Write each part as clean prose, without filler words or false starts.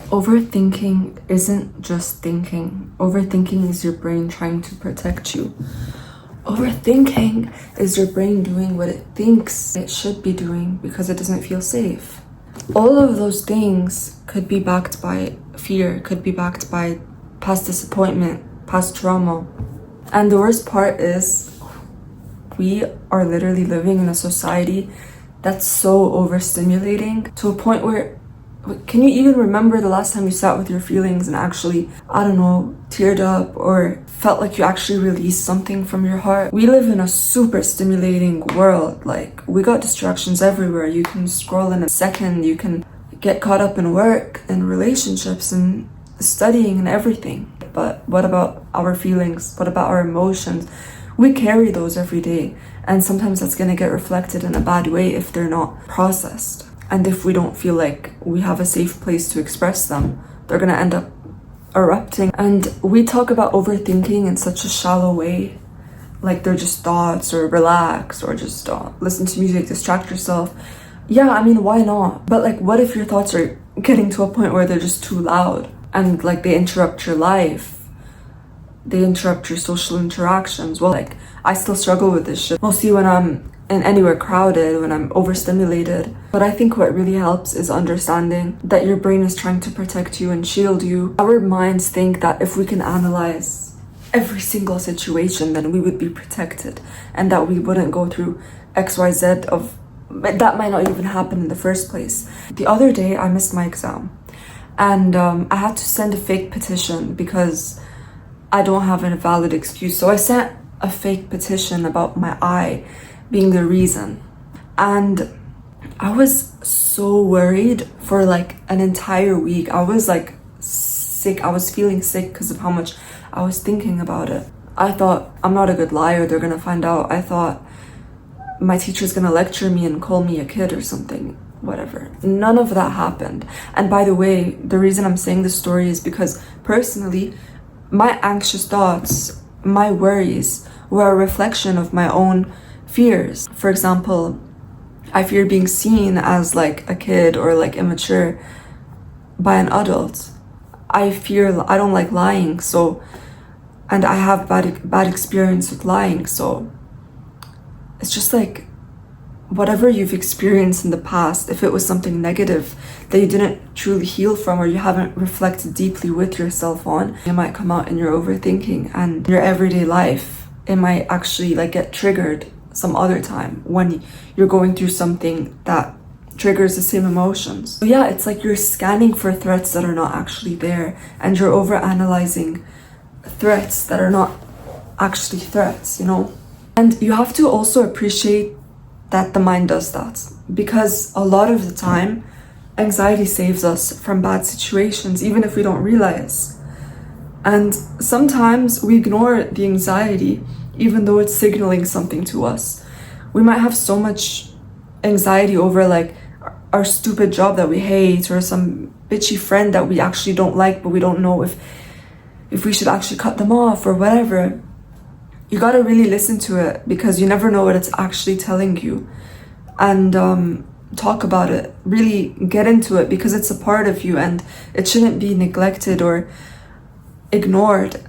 Overthinking isn't just thinking. Overthinking is your brain trying to protect you. Overthinking is your brain doing what it thinks it should be doing because it doesn't feel safe. All of those things could be backed by fear, could be backed by past disappointment, past trauma. And the worst part is we are literally living in a society that's so overstimulating to a point where, can you even remember the last time you sat with your feelings and actually, I don't know, teared up or felt like you actually released something from your heart? We live in a super stimulating world. Like, we got distractions everywhere. You can scroll in a second, you can get caught up in work and relationships and studying and everything. But what about our feelings? What about our emotions? We carry those every day, and sometimes that's gonna get reflected in a bad way if they're not processed. And if we don't feel like we have a safe place to express them, they're gonna end up erupting. And we talk about overthinking in such a shallow way, like they're just thoughts, or relax, or just listen to music, distract yourself. Yeah, I mean, why not? But like, what if your thoughts are getting to a point where they're just too loud and like they interrupt your life? They interrupt your social interactions. Well, like, I still struggle with this shit, mostly when I'm in anywhere crowded, when I'm overstimulated. But I think what really helps is understanding that your brain is trying to protect you and shield you. Our minds think that if we can analyze every single situation, then we would be protected and that we wouldn't go through XYZ of that might not even happen in the first place. The other day I missed my exam, and I had to send a fake petition because I don't have a valid excuse. So I sent a fake petition about my eye being the reason. And I was so worried for like an entire week. I was like sick. I was feeling sick because of how much I was thinking about it. I thought, I'm not a good liar. They're gonna find out. I thought my teacher's gonna lecture me and call me a kid or something. Whatever. None of that happened. And by the way, the reason I'm saying this story is because personally, my anxious thoughts, my worries were a reflection of my own fears. For example, I fear being seen as like a kid or like immature by an adult. I don't like lying, so, and I have bad experience with lying, so it's just like whatever you've experienced in the past, if it was something negative that you didn't truly heal from or you haven't reflected deeply with yourself on, it might come out in your overthinking and your everyday life. It might actually like get triggered some other time when you're going through something that triggers the same emotions. So yeah, it's like you're scanning for threats that are not actually there, and you're overanalyzing threats that are not actually threats, you know? And you have to also appreciate that the mind does that, because a lot of the time anxiety saves us from bad situations, even if we don't realize. And sometimes we ignore the anxiety even though it's signaling something to us. We might have so much anxiety over like our stupid job that we hate, or some bitchy friend that we actually don't like, but we don't know if we should actually cut them off or whatever. You gotta really listen to it, because you never know what it's actually telling you. And talk about it, really get into it, because it's a part of you and it shouldn't be neglected or ignored.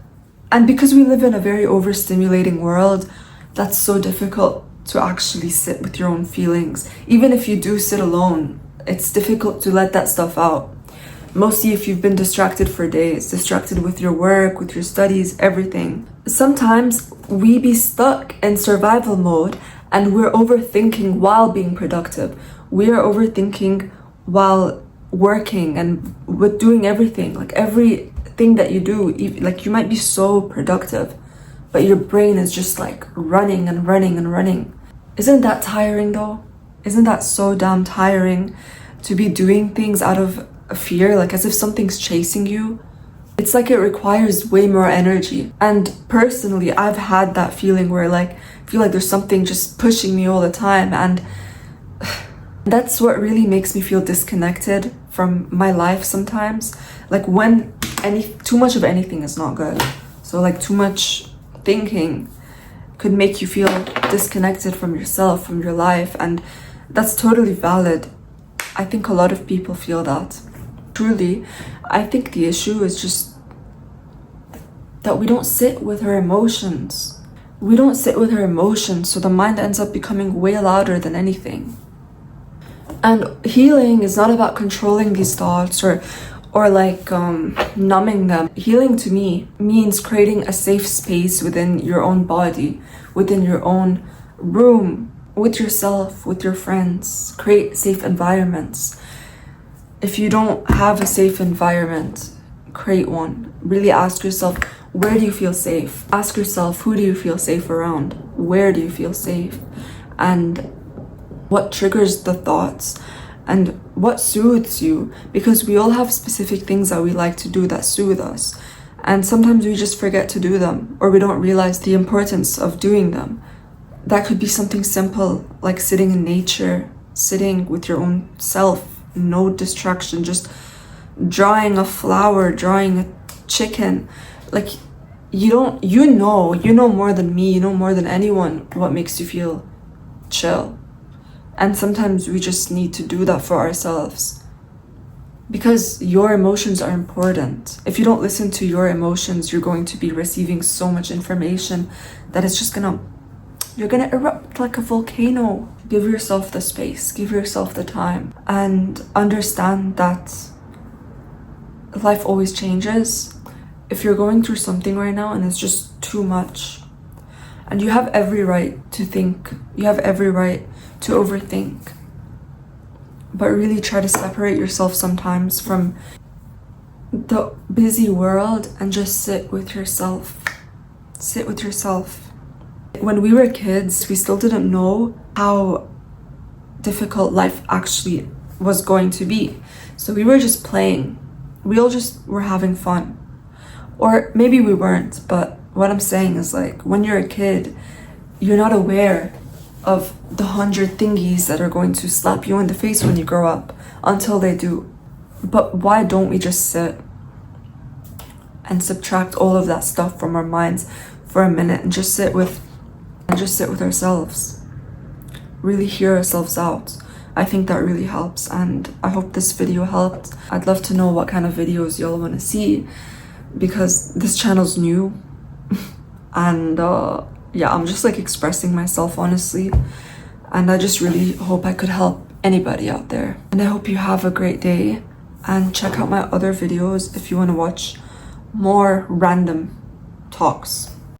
And because we live in a very overstimulating world, that's so difficult to actually sit with your own feelings. Even if you do sit alone, it's difficult to let that stuff out. Mostly if you've been distracted for days, distracted with your work, with your studies, everything. Sometimes we be stuck in survival mode and we're overthinking while being productive. We are overthinking while working and with doing everything. Like everything that you do, like you might be so productive, but your brain is just like running and running and running. Isn't that tiring though? Isn't that so damn tiring to be doing things out of fear, like as if something's chasing you? It's like it requires way more energy. And personally, I've had that feeling where like I feel like there's something just pushing me all the time, and that's what really makes me feel disconnected from my life sometimes. Like when too much of anything is not good. So like too much thinking could make you feel disconnected from yourself, from your life, and that's totally valid. I think a lot of people feel that. truly, I think the issue is just that we don't sit with our emotions. We don't sit with our emotions, so the mind ends up becoming way louder than anything. And healing is not about controlling these thoughts or like numbing them. Healing to me means creating a safe space within your own body, within your own room, with yourself, with your friends. Create safe environments. If you don't have a safe environment, create one. Really ask yourself, where do you feel safe? Ask yourself, who do you feel safe around? Where do you feel safe? And what triggers the thoughts? And what soothes you? Because we all have specific things that we like to do that soothe us. And sometimes we just forget to do them, or we don't realize the importance of doing them. That could be something simple, like sitting in nature, sitting with your own self, no distraction, just drawing a flower, drawing a chicken. Like, you know more than me, you know more than anyone what makes you feel chill. And sometimes we just need to do that for ourselves, because your emotions are important. If you don't listen to your emotions, you're going to be receiving so much information that it's just you're gonna erupt like a volcano. Give yourself the space, give yourself the time, and understand that life always changes. If you're going through something right now and it's just too much, and you have every right to think, you have every right to overthink, but really try to separate yourself sometimes from the busy world and just sit with yourself. Sit with yourself. When we were kids, we still didn't know how difficult life actually was going to be. So we were just playing. We all just were having fun. Or maybe we weren't, but what I'm saying is, like, when you're a kid, you're not aware of the 100 thingies that are going to slap you in the face when you grow up, until they do. But why don't we just sit and subtract all of that stuff from our minds for a minute and just sit with ourselves? Really hear ourselves out. I think that really helps, and I hope this video helped. I'd love to know what kind of videos y'all want to see, because this channel's new. And yeah, I'm just like expressing myself honestly, and I just really hope I could help anybody out there. And I hope you have a great day, and check out my other videos if you want to watch more random talks.